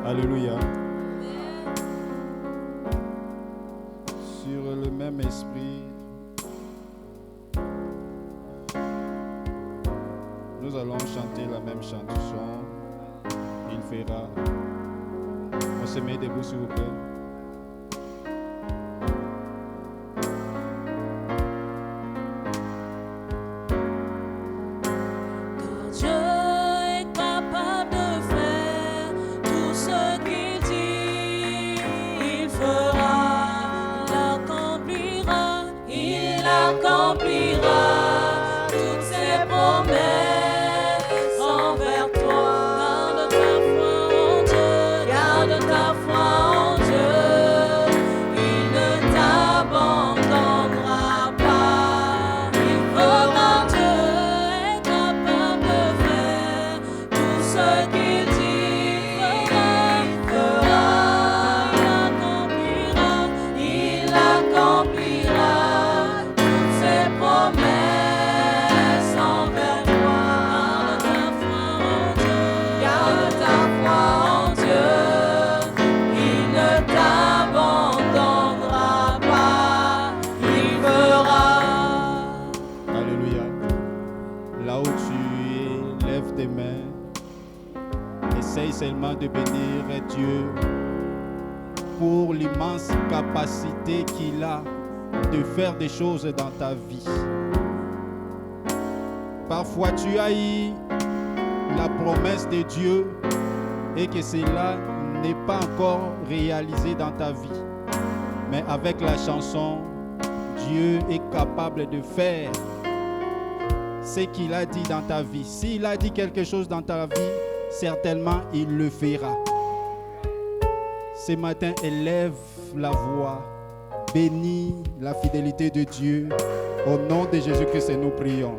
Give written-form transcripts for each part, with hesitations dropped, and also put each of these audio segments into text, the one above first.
Alléluia. Sur le même esprit, nous allons chanter la même chanson. Il fera. On se met debout, s'il vous plaît. Seulement de bénir Dieu pour l'immense capacité qu'il a de faire des choses dans ta vie. Parfois tu as eu la promesse de Dieu et que cela n'est pas encore réalisé dans ta vie. Mais avec la chanson, Dieu est capable de faire ce qu'il a dit dans ta vie. S'il a dit quelque chose dans ta vie, certainement il le fera. Ce matin, élève la voix, bénis la fidélité de Dieu. Au nom de Jésus-Christ, nous prions.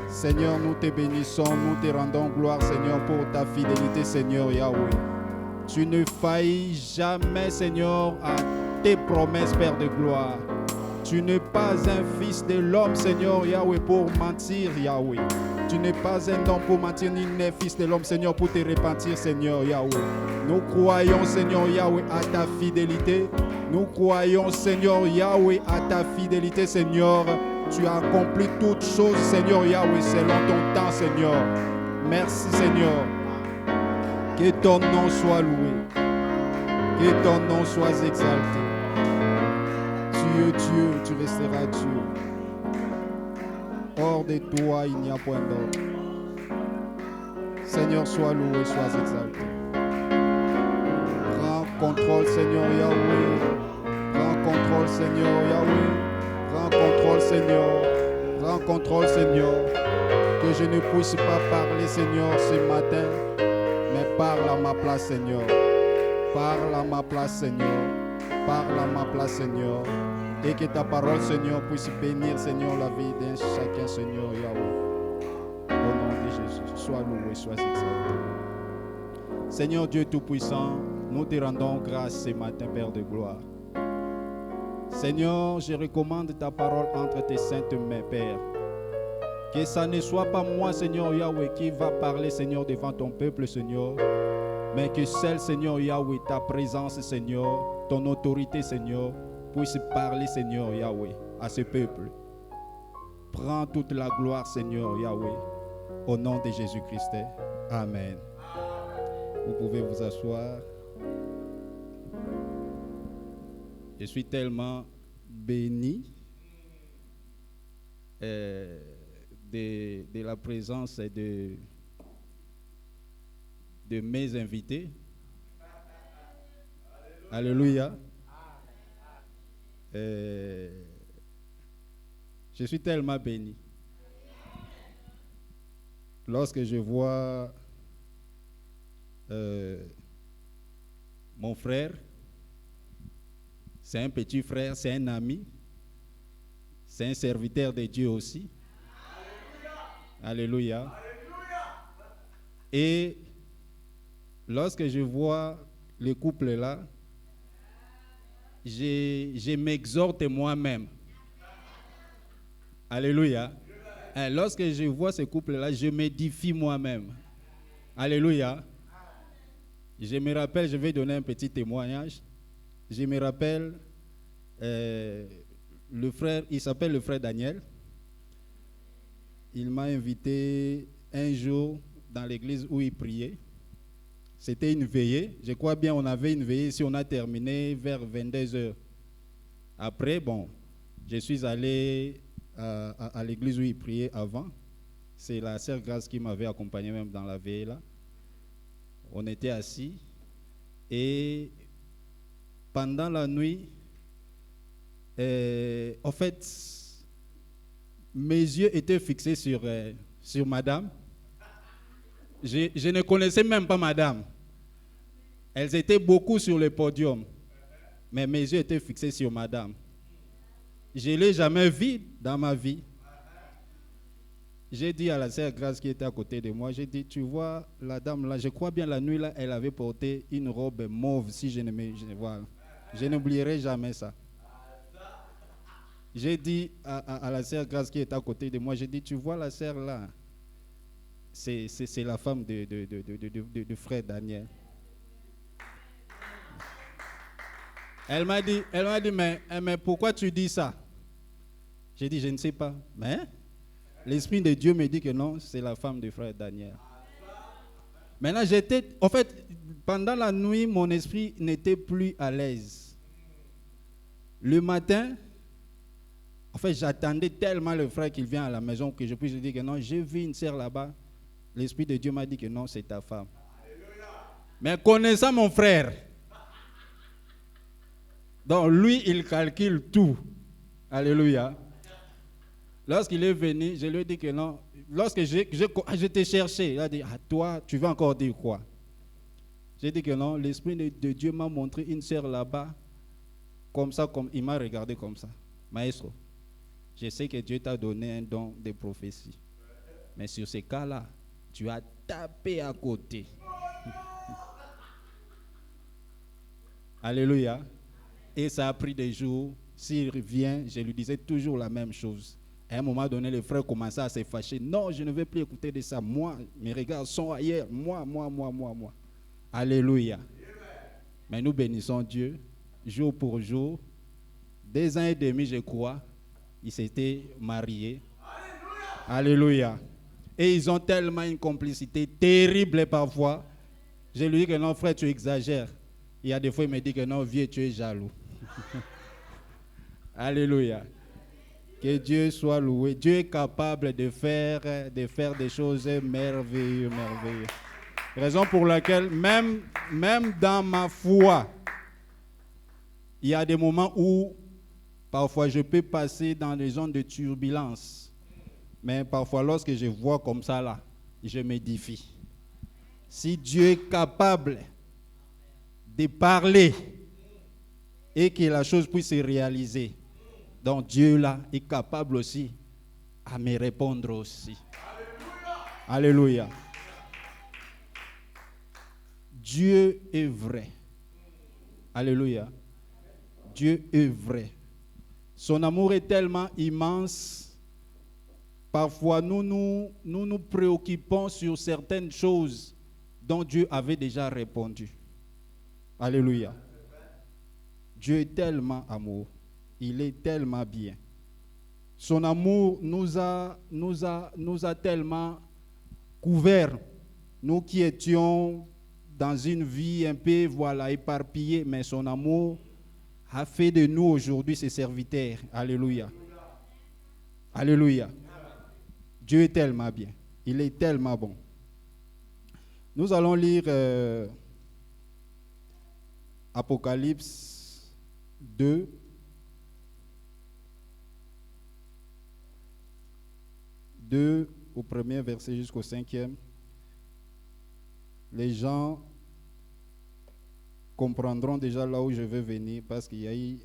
Seigneur, nous te bénissons, nous te rendons gloire, Seigneur, pour ta fidélité, Seigneur Yahweh. Tu ne faillis jamais, Seigneur, à tes promesses, Père de gloire. Tu n'es pas un fils de l'homme, Seigneur Yahweh, pour mentir, Yahweh. Tu n'es pas un homme pour mentir, ni un fils de l'homme, Seigneur, pour te repentir, Seigneur Yahweh. Nous croyons, Seigneur Yahweh, à ta fidélité. Nous croyons, Seigneur Yahweh, à ta fidélité, Seigneur. Tu as accompli toutes choses, Seigneur Yahweh, selon ton temps, Seigneur. Merci, Seigneur. Que ton nom soit loué. Que ton nom soit exalté. Tu es Dieu, tu resteras Dieu. Hors de toi, il n'y a point d'autre. Seigneur, sois loué, sois exalté. Prends contrôle, Seigneur Yahweh. Prends contrôle, Seigneur Yahweh. Prends contrôle, Seigneur. Prends contrôle, Seigneur. Que je ne puisse pas parler, Seigneur, ce matin, mais parle à ma place, Seigneur. Parle à ma place, Seigneur. Parle à ma place, Seigneur. Et que ta parole, Seigneur, puisse bénir, Seigneur, la vie d'un chacun, Seigneur Yahweh. Au nom de Jésus, sois loué, sois exalté. Seigneur Dieu Tout-Puissant, nous te rendons grâce ce matin, Père de gloire. Seigneur, je recommande ta parole entre tes saintes mains, Père. Que ça ne soit pas moi, Seigneur Yahweh, qui va parler, Seigneur, devant ton peuple, Seigneur, mais que seul, Seigneur Yahweh, ta présence, Seigneur, ton autorité, Seigneur, puisse parler, Seigneur Yahweh, à ce peuple. Prends toute la gloire, Seigneur Yahweh, au nom de Jésus-Christ. Amen. Vous pouvez vous asseoir. Je suis tellement béni de la présence de mes invités. Alléluia. Je suis tellement béni. Lorsque je vois mon frère, c'est un petit frère, c'est un ami, c'est un serviteur de Dieu aussi. Alléluia. Alléluia. Et lorsque je vois le couple là, je m'exhorte moi-même. Alléluia. Et lorsque je vois ce couple-là, je m'édifie moi-même. Alléluia. Je me rappelle, je vais donner un petit témoignage. Je me rappelle, le frère, il s'appelle le frère Daniel. Il m'a invité un jour dans l'église où il priait. C'était une veillée. Je crois bien on avait une veillée si on a terminé vers 22h. Après, bon, je suis allé à l'église où il priait avant. C'est la sœur Grâce qui m'avait accompagné même dans la veillée là. On était assis et pendant la nuit, en fait, mes yeux étaient fixés sur madame. Je ne connaissais même pas madame. Elles étaient beaucoup sur le podium. Mais mes yeux étaient fixés sur madame. Je ne l'ai jamais vue dans ma vie. J'ai dit à la sœur Grâce qui était à côté de moi, j'ai dit, tu vois, la dame là, je crois bien la nuit là, elle avait porté une robe mauve, si je ne me... Voilà. Je n'oublierai jamais ça. J'ai dit à la sœur Grâce qui était à côté de moi, j'ai dit, tu vois la sœur là, c'est la femme de frère Daniel. Elle m'a dit, mais pourquoi tu dis ça? J'ai dit, je ne sais pas. Mais l'Esprit de Dieu me dit que non, c'est la femme de frère Daniel. Maintenant, en fait, pendant la nuit, mon esprit n'était plus à l'aise. Le matin, en fait, j'attendais tellement le frère qu'il vient à la maison que je puisse lui dire que non, j'ai vu une sœur là-bas. L'Esprit de Dieu m'a dit que non, c'est ta femme. Alléluia. Mais connaissant mon frère, donc lui, il calcule tout. Alléluia. Lorsqu'il est venu, je lui ai dit que non. Lorsque je t'ai cherché, il a dit, ah, toi, tu veux encore dire quoi? J'ai dit que non, l'Esprit de Dieu m'a montré une sœur là-bas, comme ça, comme il m'a regardé comme ça. Maestro, je sais que Dieu t'a donné un don de prophétie. Mais sur ces cas-là, tu as tapé à côté. Alléluia. Et ça a pris des jours. S'il revient, je lui disais toujours la même chose. À un moment donné, les frères commençaient à se fâcher. Non, je ne vais plus écouter de ça. Moi, mes regards sont ailleurs. Moi. Alléluia. Mais nous bénissons Dieu, jour pour jour. 2 ans et demi, je crois, ils s'étaient mariés. Alléluia. Et ils ont tellement une complicité terrible parfois. Je lui dis que non, frère, tu exagères. Il y a des fois, il me dit que non, vieux, tu es jaloux. Alléluia. Que Dieu soit loué. Dieu est capable de faire des choses merveilleuses. Raison pour laquelle, même dans ma foi, il y a des moments où, parfois, je peux passer dans des zones de turbulence. Mais parfois, lorsque je vois comme ça, là, je m'édifie. Si Dieu est capable de parler et que la chose puisse se réaliser, donc Dieu, là, est capable aussi à me répondre aussi. Alléluia. Alléluia. Dieu est vrai. Alléluia. Dieu est vrai. Son amour est tellement immense. Parfois, nous nous préoccupons sur certaines choses dont Dieu avait déjà répondu. Alléluia. Dieu est tellement amour. Il est tellement bien. Son amour nous a tellement couverts. Nous qui étions dans une vie un peu, voilà, éparpillée, mais son amour a fait de nous aujourd'hui ses serviteurs. Alléluia. Alléluia. Dieu est tellement bien. Il est tellement bon. Nous allons lire Apocalypse 2. Au premier verset jusqu'au 5e. Les gens comprendront déjà là où je veux venir parce qu'il y a eu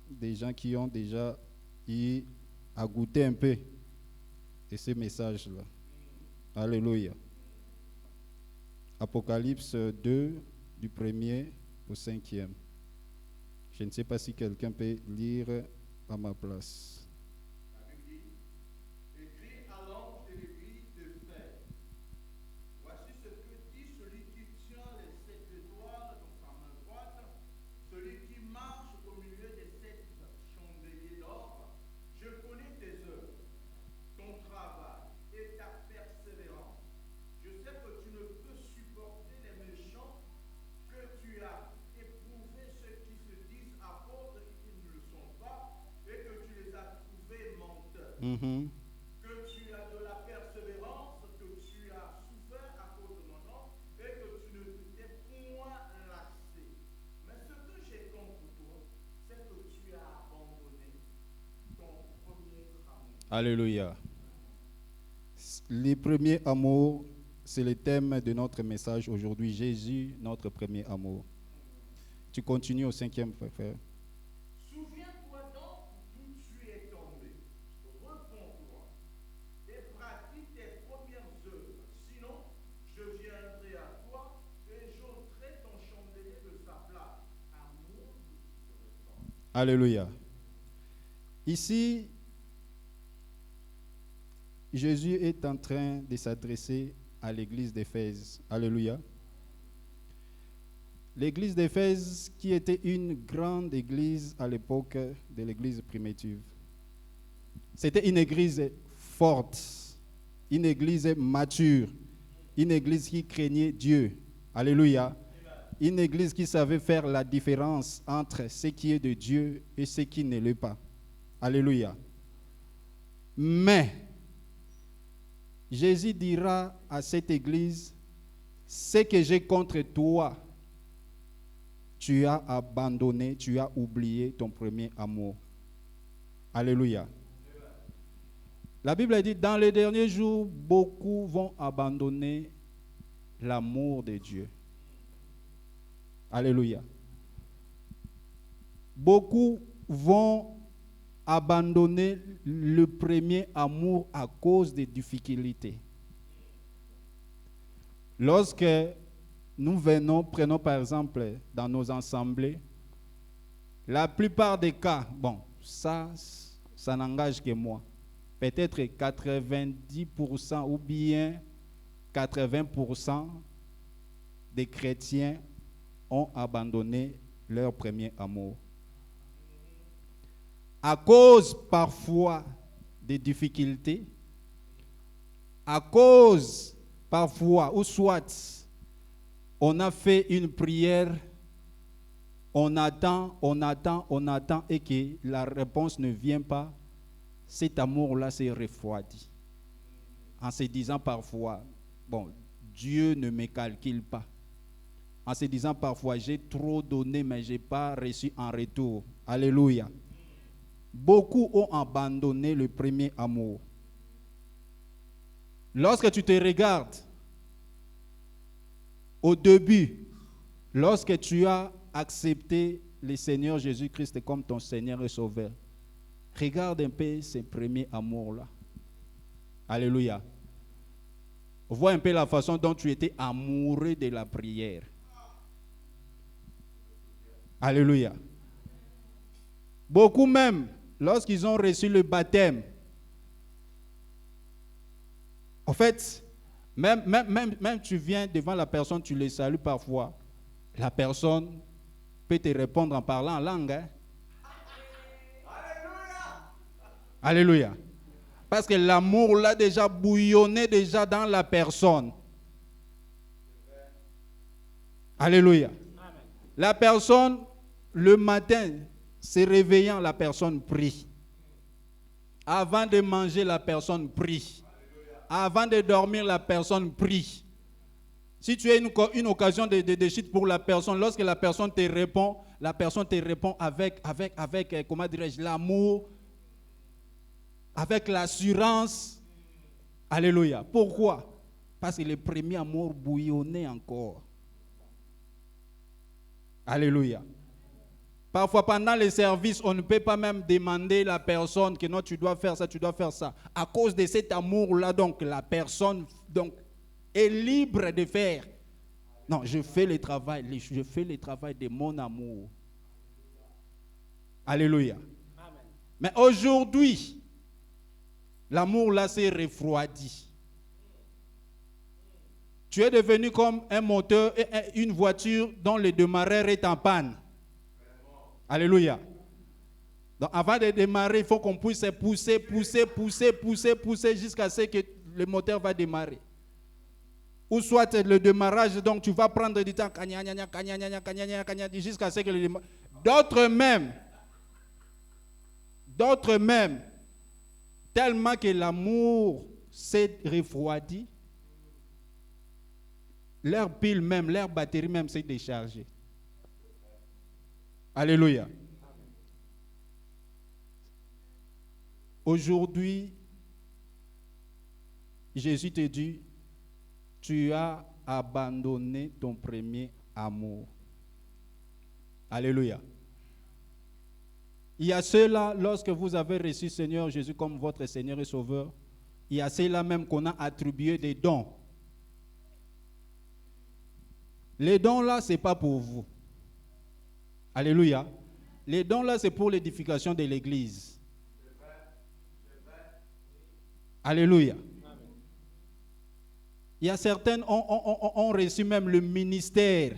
des gens qui ont déjà eu à goûter un peu de ces messages-là. Alléluia. Apocalypse 2, du 1er au 5e. Je ne sais pas si quelqu'un peut lire à ma place. Mm-hmm. Que tu as de la persévérance, que tu as souffert à cause de mon nom et que tu ne t'es point lassé. Mais ce que j'ai contre toi, c'est que tu as abandonné ton premier amour. Alléluia. Les premiers amours, c'est le thème de notre message aujourd'hui. Jésus, notre premier amour. Tu continues au 5e, frère. Souviens-toi donc d'où tu es tombé. Repends-toi et pratique tes premières œuvres. Sinon, je viendrai à toi et j'ôterai ton chandelier de sa place. À moi, tu seras. Alléluia. Ici, Jésus est en train de s'adresser à l'église d'Éphèse. Alléluia. L'église d'Éphèse qui était une grande église à l'époque de l'église primitive. C'était une église forte, une église mature, une église qui craignait Dieu. Alléluia. Une église qui savait faire la différence entre ce qui est de Dieu et ce qui ne l'est pas. Alléluia. Mais Jésus dira à cette église, ce que j'ai contre toi, tu as abandonné, tu as oublié ton premier amour. Alléluia. La Bible dit, dans les derniers jours, beaucoup vont abandonner l'amour de Dieu. Alléluia. Beaucoup vont abandonner le premier amour à cause des difficultés. Lorsque nous prenons par exemple dans nos assemblées, la plupart des cas, bon, ça n'engage que moi. Peut-être 90% ou bien 80% des chrétiens ont abandonné leur premier amour. À cause parfois des difficultés, à cause parfois, ou soit on a fait une prière, on attend et que la réponse ne vient pas, cet amour-là s'est refroidi. En se disant parfois, bon, Dieu ne me calcule pas. En se disant parfois, j'ai trop donné, mais je n'ai pas reçu en retour. Alléluia. Beaucoup ont abandonné le premier amour. Lorsque tu te regardes, au début, lorsque tu as accepté le Seigneur Jésus-Christ comme ton Seigneur et Sauveur, regarde un peu ce premier amour-là. Alléluia. Vois un peu la façon dont tu étais amoureux de la prière. Alléluia. Beaucoup même, lorsqu'ils ont reçu le baptême, en fait, même tu viens devant la personne, tu les salues parfois, la personne peut te répondre en parlant en langue. Hein? Alléluia. Parce que l'amour l'a déjà bouillonné déjà dans la personne. Alléluia. Amen. La personne, le matin, se réveillant, la personne prie. Avant de manger, la personne prie. Avant de dormir, la personne prie. Si tu as une occasion de chute pour la personne, lorsque la personne te répond avec comment dirais-je, l'amour, avec l'assurance. Alléluia. Pourquoi? Parce que le premier amour bouillonnait encore. Alléluia. Parfois, pendant les services, on ne peut pas même demander à la personne que non, tu dois faire ça, tu dois faire ça. À cause de cet amour-là, donc, la personne est libre de faire. Non, je fais le travail de mon amour. Alléluia. Amen. Mais aujourd'hui, l'amour-là s'est refroidi. Tu es devenu comme un moteur, une voiture dont le démarreur est en panne. Alléluia. Donc avant de démarrer, il faut qu'on puisse pousser jusqu'à ce que le moteur va démarrer. Ou soit le démarrage, donc tu vas prendre du temps jusqu'à ce que le démarrage. D'autres même, tellement que l'amour s'est refroidi, leur pile même, leur batterie même s'est déchargée. Alléluia. Aujourd'hui, Jésus te dit, tu as abandonné ton premier amour. Alléluia. Il y a ceux-là, lorsque vous avez reçu Seigneur Jésus comme votre Seigneur et Sauveur, il y a ceux-là même qu'on a attribué des dons. Les dons là, ce n'est pas pour vous. Alléluia. Les dons là, c'est pour l'édification de l'église. Alléluia. Il y a certaines ont reçu même le ministère.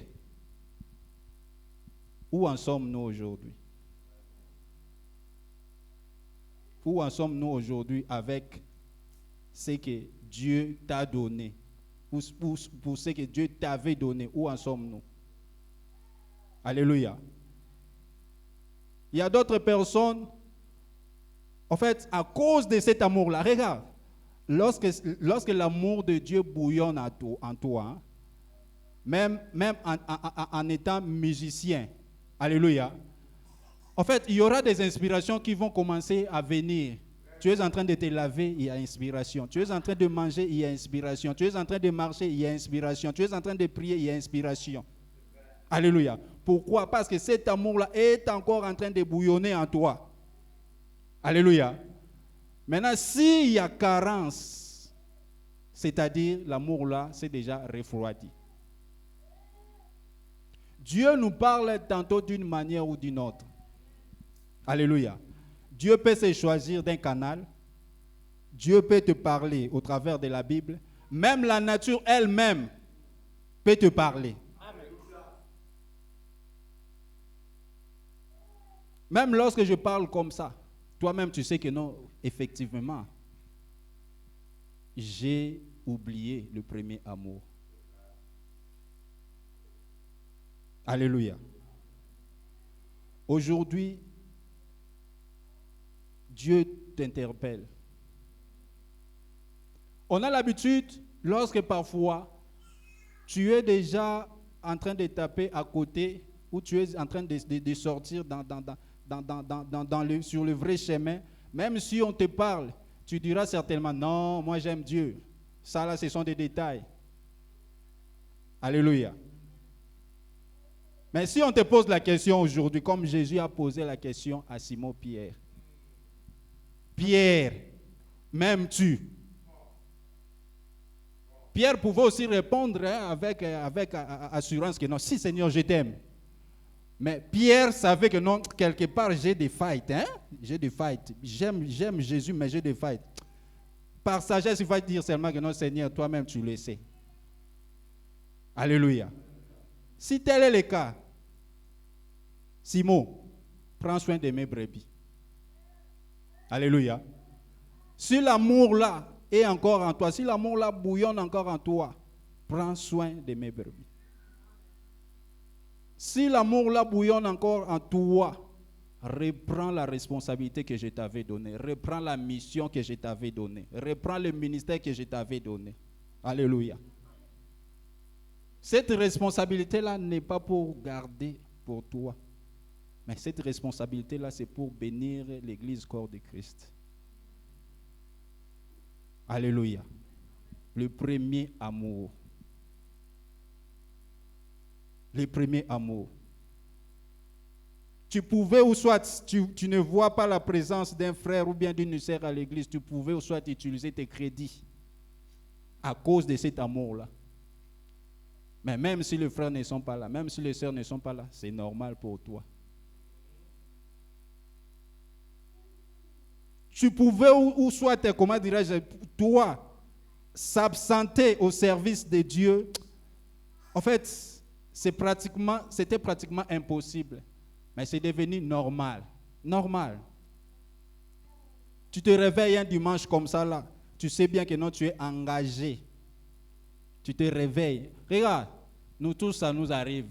Où en sommes-nous aujourd'hui? Où en sommes-nous aujourd'hui avec ce que Dieu t'a donné? Pour ce que Dieu t'avait donné? Où en sommes-nous? Alléluia. Il y a d'autres personnes, en fait, à cause de cet amour-là, regarde, lorsque l'amour de Dieu bouillonne en toi, même en étant musicien, alléluia, En fait, il y aura des inspirations qui vont commencer à venir. Tu es en train de te laver, il y a inspiration. Tu es en train de manger, il y a inspiration. Tu es en train de marcher, il y a inspiration. Tu es en train de prier, il y a inspiration. Alléluia. Pourquoi? Parce que cet amour-là est encore en train de bouillonner en toi. Alléluia. Maintenant, s'il y a carence, c'est-à-dire l'amour-là, c'est déjà refroidi. Dieu nous parle tantôt d'une manière ou d'une autre. Alléluia. Dieu peut se choisir d'un canal. Dieu peut te parler au travers de la Bible. Même la nature elle-même peut te parler. Amen. Même lorsque je parle comme ça, toi-même tu sais que non, effectivement, j'ai oublié le premier amour. Alléluia. Aujourd'hui, Dieu t'interpelle. On a l'habitude, lorsque parfois tu es déjà en train de taper à côté ou tu es en train de sortir sur le vrai chemin, même si on te parle, tu diras certainement, non, moi j'aime Dieu. Ça là, ce sont des détails. Alléluia. Mais si on te pose la question aujourd'hui, comme Jésus a posé la question à Simon-Pierre, Pierre, m'aimes-tu? Pierre pouvait aussi répondre avec assurance que non, si Seigneur, je t'aime. Mais Pierre savait que non, quelque part j'ai des fights. J'ai des fights. J'aime Jésus, mais j'ai des fights. Par sagesse, il va dire seulement que non, Seigneur, toi-même tu le sais. Alléluia. Si tel est le cas, Simon, prends soin de mes brebis. Alléluia. Si l'amour-là est encore en toi, si l'amour-là bouillonne encore en toi, prends soin de mes brebis. Si l'amour-là bouillonne encore en toi, reprends la responsabilité que je t'avais donnée, reprends la mission que je t'avais donnée, reprends le ministère que je t'avais donné. Alléluia. Cette responsabilité-là n'est pas pour garder pour toi, mais cette responsabilité-là, c'est pour bénir l'Église corps de Christ. Alléluia. Le premier amour. Le premier amour. Tu pouvais, ou soit tu ne vois pas la présence d'un frère ou bien d'une sœur à l'église, tu pouvais ou soit utiliser tes crédits à cause de cet amour-là. Mais même si les frères ne sont pas là, même si les sœurs ne sont pas là, c'est normal pour toi. Tu pouvais ou soit, comment dirais-je, toi, s'absenter au service de Dieu. En fait, c'était pratiquement impossible. Mais c'est devenu normal. Normal. Tu te réveilles un dimanche comme ça, là. Tu sais bien que non, tu es engagé. Tu te réveilles. Regarde, nous tous, ça nous arrive.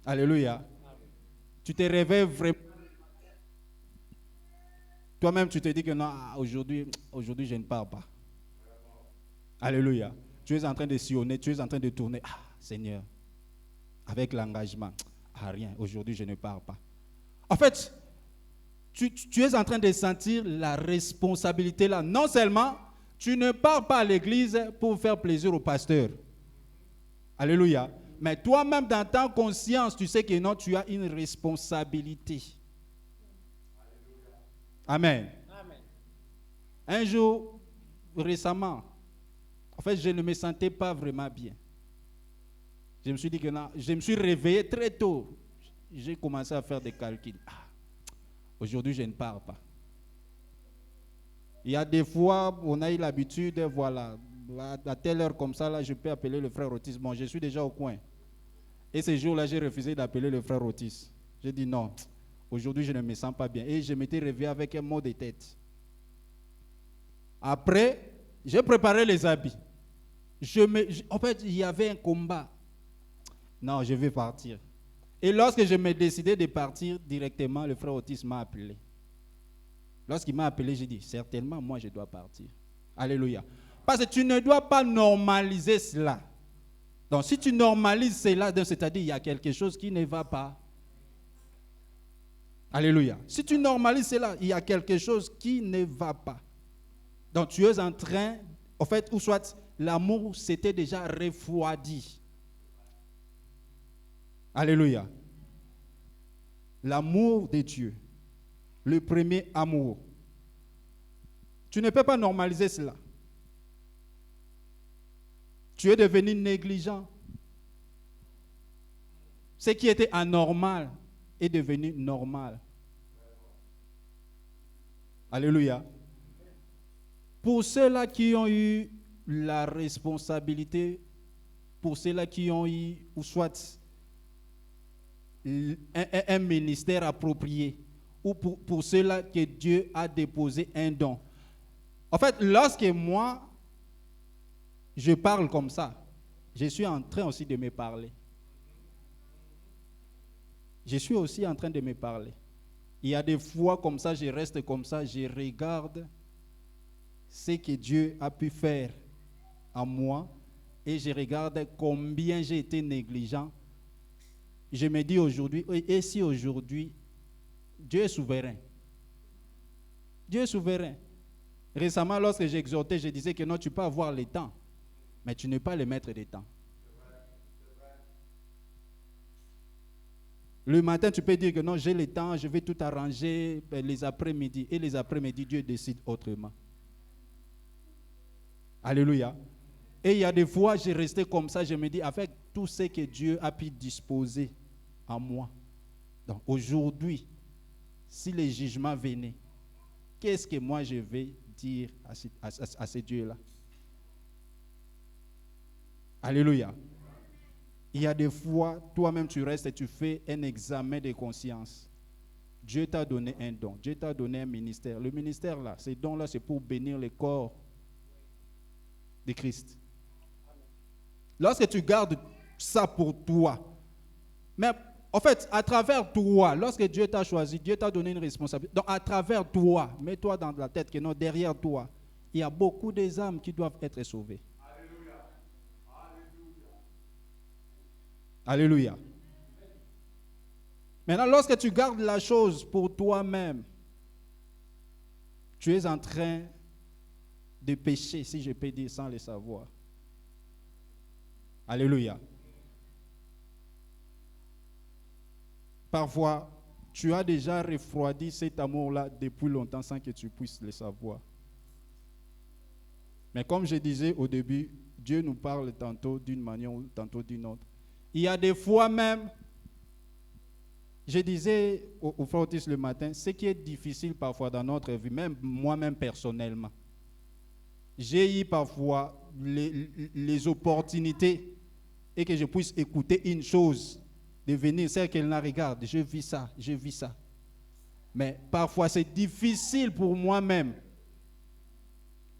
Alléluia. Tu te réveilles vraiment. Toi-même, tu te dis que non, aujourd'hui, je ne pars pas. Alléluia. Tu es en train de sillonner, tu es en train de tourner. Ah, Seigneur, avec l'engagement. Ah, rien, aujourd'hui, je ne pars pas. En fait, tu es en train de sentir la responsabilité là. Non seulement, tu ne pars pas à l'église pour faire plaisir au pasteur. Alléluia. Mais toi-même, dans ta conscience, tu sais que non, tu as une responsabilité. Amen. Amen. Un jour, récemment, en fait, je ne me sentais pas vraiment bien. Je me suis dit que non, je me suis réveillé très tôt. J'ai commencé à faire des calculs. Aujourd'hui, je ne pars pas. Il y a des fois, on a eu l'habitude, voilà, à telle heure comme ça, là, je peux appeler le frère Otis. Bon, je suis déjà au coin. Et ce jour-là, j'ai refusé d'appeler le frère Otis. J'ai dit non. Aujourd'hui, je ne me sens pas bien. Et je m'étais réveillé avec un mot de tête. Après, j'ai préparé les habits. En fait, il y avait un combat. Non, je vais partir. Et lorsque je me décidais de partir directement, le frère Otis m'a appelé. Lorsqu'il m'a appelé, j'ai dit, certainement, moi, je dois partir. Alléluia. Parce que tu ne dois pas normaliser cela. Donc, si tu normalises cela, c'est-à-dire qu'il y a quelque chose qui ne va pas. Alléluia. Si tu normalises cela, il y a quelque chose qui ne va pas. Donc tu es en train, en fait, ou soit l'amour s'était déjà refroidi. Alléluia. L'amour de Dieu, le premier amour. Tu ne peux pas normaliser cela. Tu es devenu négligent. Ce qui était anormal est devenu normal. Alléluia. Pour ceux-là qui ont eu la responsabilité, pour ceux-là qui ont eu, ou soit un ministère approprié, ou pour ceux-là que Dieu a déposé un don. En fait, lorsque moi, je parle comme ça, je suis en train aussi de me parler. Je suis aussi en train de me parler. Il y a des fois comme ça, je reste comme ça, je regarde ce que Dieu a pu faire en moi et je regarde combien j'ai été négligent. Je me dis aujourd'hui, et si aujourd'hui, Dieu est souverain. Dieu est souverain. Récemment, lorsque j'exhortais, je disais que non, tu peux avoir le temps, mais tu n'es pas le maître des temps. Le matin, tu peux dire que non, j'ai le temps, je vais tout arranger les après-midi. Et les après-midi, Dieu décide autrement. Alléluia. Et il y a des fois, j'ai resté comme ça, je me dis, avec tout ce que Dieu a pu disposer en moi. Donc aujourd'hui, si les jugements venaient, qu'est-ce que moi je vais dire à ce Dieu-là? Alléluia. Il y a des fois, toi-même tu restes et tu fais un examen de conscience. Dieu t'a donné un don, Dieu t'a donné un ministère. Le ministère là, ces dons-là, c'est pour bénir le corps de Christ. Lorsque tu gardes ça pour toi, mais en fait, à travers toi, lorsque Dieu t'a choisi, Dieu t'a donné une responsabilité. Donc à travers toi, mets-toi dans la tête que non, derrière toi, il y a beaucoup des âmes qui doivent être sauvées. Alléluia. Maintenant, lorsque tu gardes la chose pour toi-même, tu es en train de pécher, si je peux dire, sans le savoir. Alléluia. Parfois, tu as déjà refroidi cet amour-là depuis longtemps sans que tu puisses le savoir. Mais comme je disais au début, Dieu nous parle tantôt d'une manière ou tantôt d'une autre. Il y a des fois même, je disais au frère Otis le matin, ce qui est difficile parfois dans notre vie, même moi-même personnellement, j'ai eu parfois les opportunités et que je puisse écouter une chose, de venir, celle qu'elle la regarde, je vis ça. Mais parfois c'est difficile pour moi-même.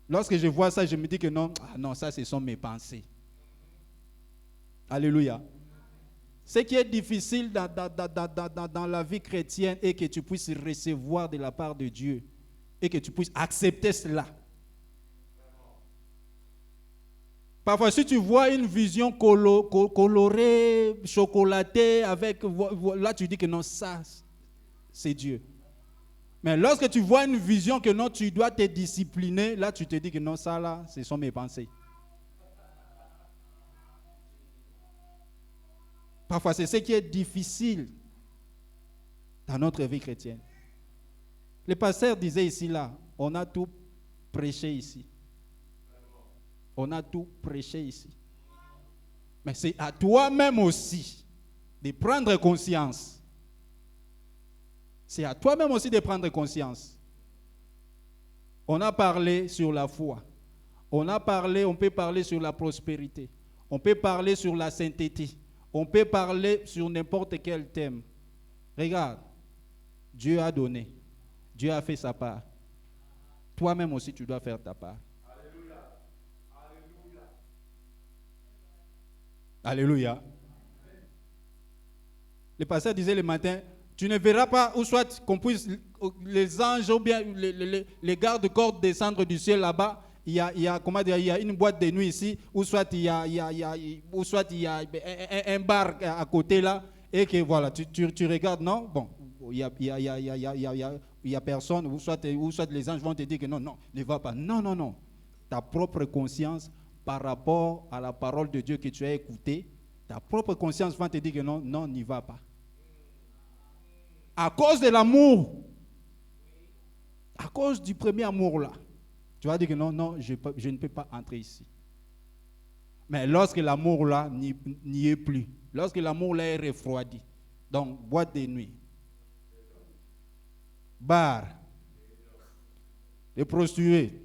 Lorsque je vois ça, je me dis que non, ça ce sont mes pensées. Alléluia. Ce qui est difficile dans la vie chrétienne est que tu puisses recevoir de la part de Dieu et que tu puisses accepter cela. Parfois, si tu vois une vision colorée, chocolatée, là tu dis que non, ça, c'est Dieu. Mais lorsque tu vois une vision que non, tu dois te discipliner, là tu te dis que non, ça là, ce sont mes pensées. Parfois, c'est ce qui est difficile dans notre vie chrétienne. Le pasteur disait ici, là, on a tout prêché ici. On a tout prêché ici. Mais c'est à toi-même aussi de prendre conscience. C'est à toi-même aussi de prendre conscience. On a parlé sur la foi. On peut parler sur la prospérité. On peut parler sur la sainteté. On peut parler sur n'importe quel thème. Regarde, Dieu a donné. Dieu a fait sa part. Toi-même aussi, tu dois faire ta part. Alléluia. Alléluia. Alléluia. Le pasteur disait le matin, tu ne verras pas, ou soit qu'on puisse, les anges ou bien les gardes-corps descendre du ciel là-bas. Il y a une boîte de nuit ici, ou soit il y a un bar à côté là, et que voilà, tu regardes, non? Bon, il y a personne, ou soit les anges vont te dire que non, non, ne va pas. Non, non, non. Ta propre conscience par rapport à la parole de Dieu que tu as écoutée, ta propre conscience va te dire que non, non, n'y va pas. À cause de l'amour, à cause du premier amour là, tu vas dire que non, non, je ne peux pas entrer ici. Mais lorsque l'amour là n'y est plus, lorsque l'amour là est refroidi, donc boîte de nuit, bar, les prostituées,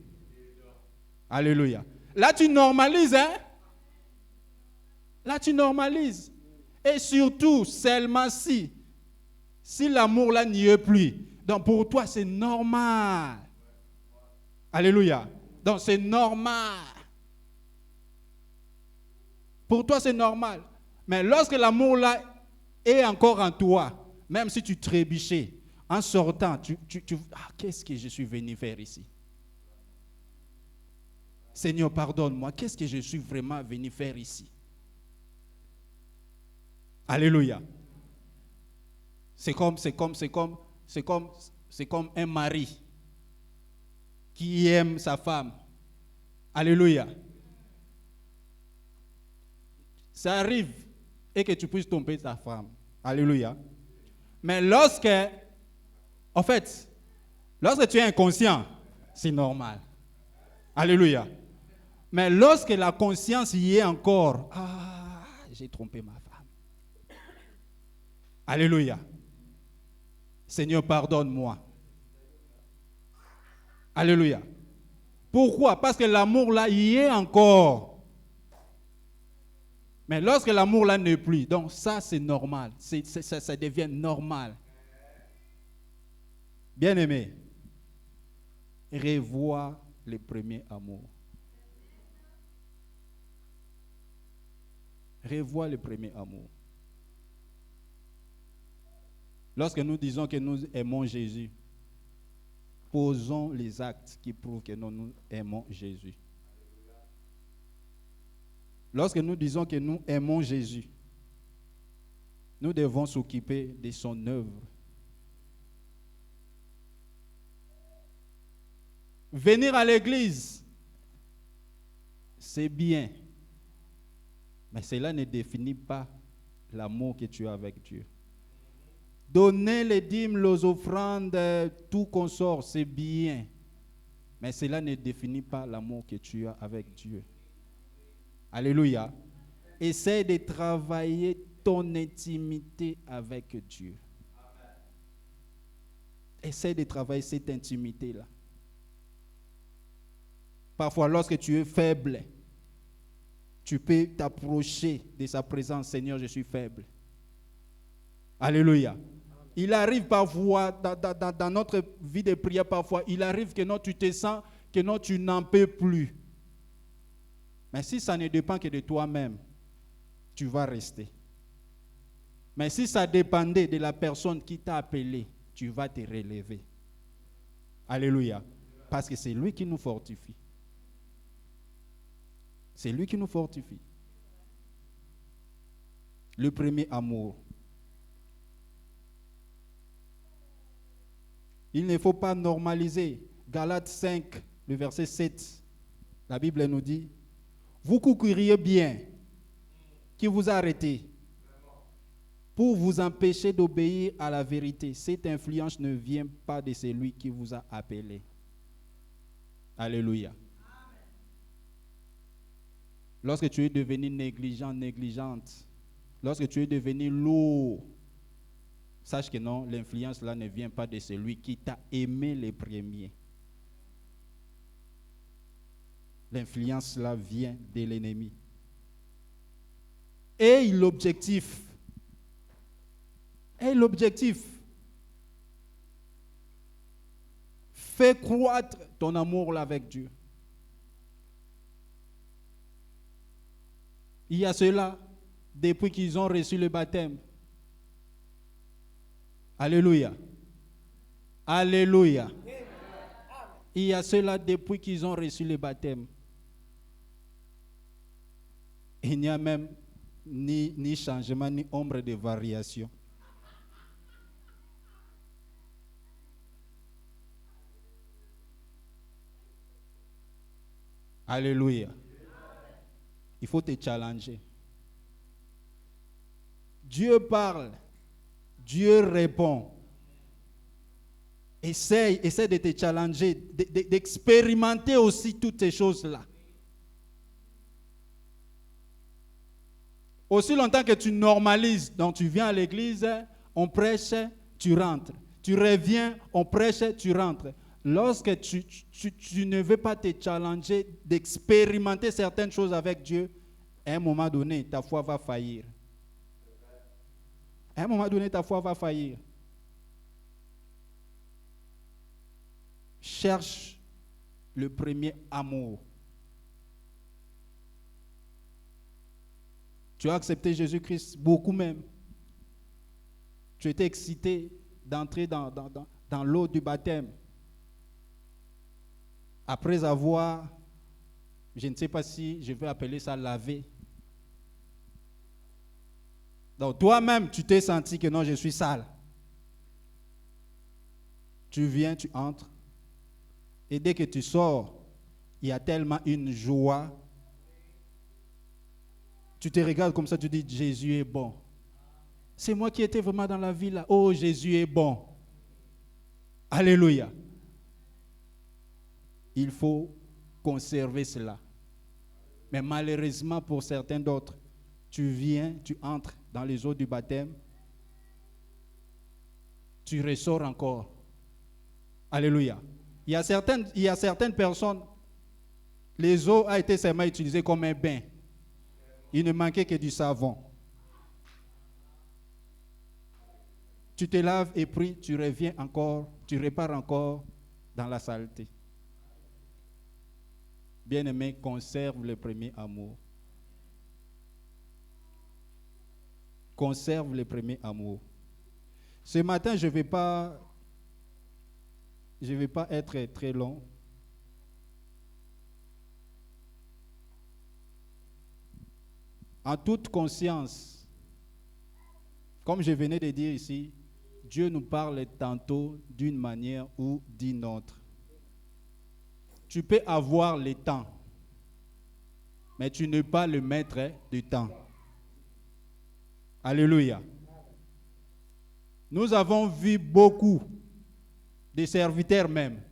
alléluia. Là tu normalises, hein? Là tu normalises. Et surtout, seulement si l'amour là n'y est plus, donc pour toi c'est normal. Alléluia. Donc c'est normal. Pour toi c'est normal. Mais lorsque l'amour là est encore en toi, même si tu trébuchais, en sortant, qu'est-ce que je suis venu faire ici? Seigneur, pardonne-moi, qu'est-ce que je suis vraiment venu faire ici? Alléluia. C'est comme un mari qui aime sa femme. Alléluia. Ça arrive et que tu puisses tromper ta femme. Alléluia. Mais lorsque tu es inconscient, c'est normal. Alléluia. Mais lorsque la conscience y est encore, j'ai trompé ma femme. Alléluia. Seigneur, pardonne-moi. Alléluia. Pourquoi? Parce que l'amour là y est encore. Mais lorsque l'amour là n'est plus, donc ça c'est normal. Ça devient normal. Bien-aimé, revois le premier amour. Revois le premier amour. Lorsque nous disons que nous aimons Jésus, posons les actes qui prouvent que nous aimons Jésus. Lorsque nous disons que nous aimons Jésus, nous devons s'occuper de son œuvre. Venir à l'église, c'est bien, mais cela ne définit pas l'amour que tu as avec Dieu. Donner les dîmes, les offrandes, tout consort, c'est bien. Mais cela ne définit pas l'amour que tu as avec Dieu. Alléluia. Essaie de travailler ton intimité avec Dieu. Essaie de travailler cette intimité-là. Parfois, lorsque tu es faible, tu peux t'approcher de sa présence. Seigneur, je suis faible. Alléluia. Il arrive parfois, dans notre vie de prière, parfois, il arrive que non, tu te sens, que non, tu n'en peux plus. Mais si ça ne dépend que de toi-même, tu vas rester. Mais si ça dépendait de la personne qui t'a appelé, tu vas te relever. Alléluia. Parce que c'est lui qui nous fortifie. C'est lui qui nous fortifie. Le premier amour. Il ne faut pas normaliser. Galates 5, le verset 7, la Bible nous dit, vous courriez bien, qui vous a arrêté pour vous empêcher d'obéir à la vérité. Cette influence ne vient pas de celui qui vous a appelé. Alléluia. Lorsque tu es devenu négligent, négligente, lorsque tu es devenu lourd, sache que non, l'influence là ne vient pas de celui qui t'a aimé les premiers. L'influence là vient de l'ennemi. Et l'objectif, fais croître ton amour là avec Dieu. Il y a ceux-là, depuis qu'ils ont reçu le baptême. Alléluia. Alléluia. Il y a ceux-là, depuis qu'ils ont reçu le baptême. Il n'y a même ni changement, ni ombre de variation. Alléluia. Il faut te challenger. Dieu parle, Dieu répond. Essaye de te challenger, d'expérimenter aussi toutes ces choses-là. Aussi longtemps que tu normalises, donc tu viens à l'église, on prêche, tu rentres. Tu reviens, on prêche, tu rentres. Lorsque tu ne veux pas te challenger, d'expérimenter certaines choses avec Dieu, à un moment donné, ta foi va faillir. À un moment donné, ta foi va faillir. Cherche le premier amour. Tu as accepté Jésus-Christ, beaucoup même. Tu étais excité d'entrer dans l'eau du baptême. Après avoir, je ne sais pas si je vais appeler ça laver. Donc toi-même, tu t'es senti que non, je suis sale. Tu viens, tu entres. Et dès que tu sors, il y a tellement une joie. Tu te regardes comme ça, tu dis, Jésus est bon. C'est moi qui étais vraiment dans la vie là. Oh, Jésus est bon. Alléluia. Il faut conserver cela. Mais malheureusement pour certains d'autres, tu viens, tu entres dans les eaux du baptême, tu ressors encore. Alléluia. Il y a certaines personnes, les eaux ont été seulement utilisées comme un bain. Il ne manquait que du savon. Tu te laves et puis tu reviens encore, tu repars encore dans la saleté. Bien-aimé, conserve le premier amour. Conserve le premier amour. Ce matin, je ne vais pas être très long. En toute conscience, comme je venais de dire ici, Dieu nous parle tantôt d'une manière ou d'une autre. Tu peux avoir le temps, mais tu n'es pas le maître du temps. Alléluia. Nous avons vu beaucoup de serviteurs même.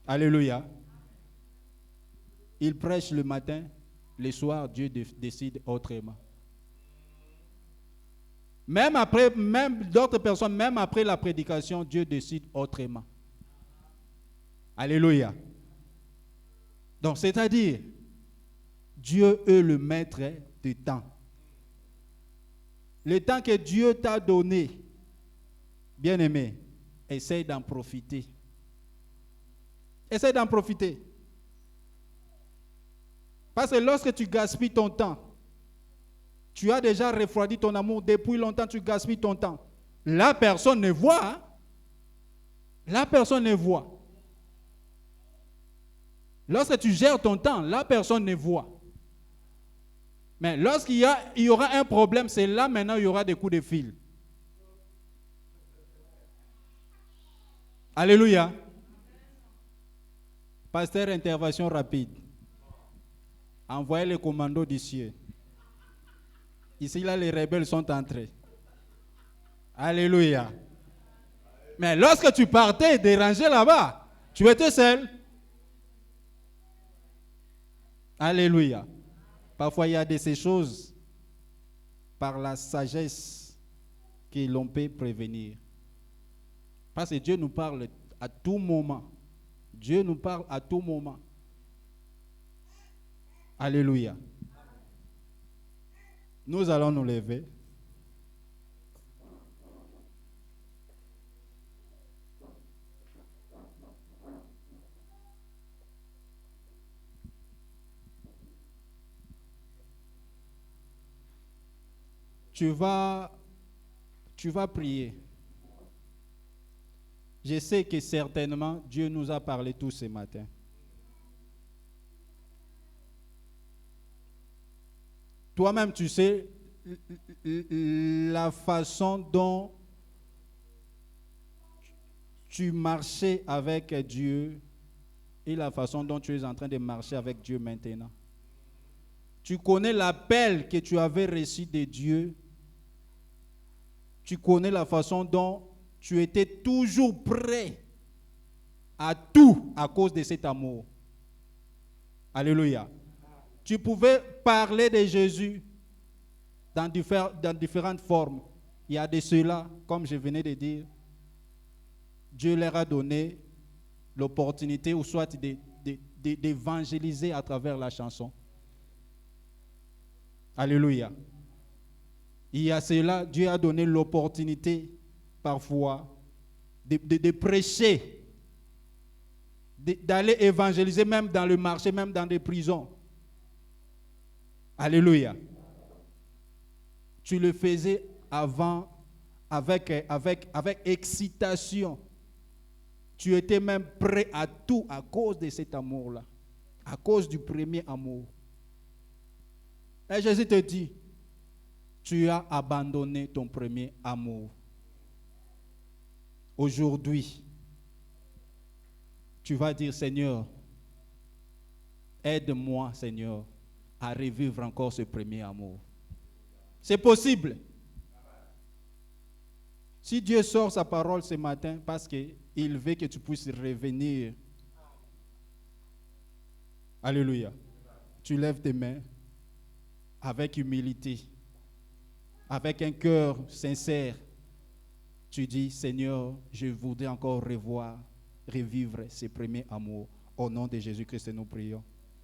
Alléluia. Ils prêchent le matin, le soir, Dieu décide autrement. Même d'autres personnes, même après la prédication, Dieu décide autrement. Alléluia. Donc, c'est-à-dire, Dieu est le maître du temps. Le temps que Dieu t'a donné, bien-aimé, essaye d'en profiter. Essaye d'en profiter. Parce que lorsque tu gaspilles ton temps, tu as déjà refroidi ton amour, depuis longtemps tu gaspilles ton temps. La personne ne voit. Hein? La personne ne voit. Lorsque tu gères ton temps, la personne ne voit. Mais lorsqu'il y aura un problème, c'est là maintenant il y aura des coups de fil. Alléluia. Pasteur, intervention rapide. Envoyez les commandos du ciel. Ici, là, les rebelles sont entrés. Alléluia. Mais lorsque tu partais déranger là-bas, tu étais seul. Alléluia. Parfois, il y a de ces choses par la sagesse que l'on peut prévenir. Parce que Dieu nous parle à tout moment. Dieu nous parle à tout moment. Alléluia. Nous allons nous lever. Tu vas prier. Je sais que certainement Dieu nous a parlé tous ce matin. Toi-même, tu sais la façon dont tu marchais avec Dieu et la façon dont tu es en train de marcher avec Dieu maintenant. Tu connais l'appel que tu avais reçu de Dieu. Tu connais la façon dont tu étais toujours prêt à tout à cause de cet amour. Alléluia. Tu pouvais parler de Jésus dans différentes formes. Il y a de cela, comme je venais de dire, Dieu leur a donné l'opportunité ou soit d'évangéliser à travers la chanson. Alléluia. Il y a cela, Dieu a donné l'opportunité parfois de prêcher, d'aller évangéliser même dans le marché, même dans des prisons. Alléluia. Tu le faisais avant avec excitation. Tu étais même prêt à tout à cause de cet amour-là, à cause du premier amour. Et Jésus te dit, tu as abandonné ton premier amour. Aujourd'hui, tu vas dire, Seigneur, aide-moi, Seigneur, à revivre encore ce premier amour. C'est possible. Si Dieu sort sa parole ce matin, parce qu'il veut que tu puisses revenir. Alléluia. Tu lèves tes mains avec humilité, avec un cœur sincère. Tu dis, Seigneur, je voudrais encore revivre ce premier amour. Au nom de Jésus-Christ, nous prions.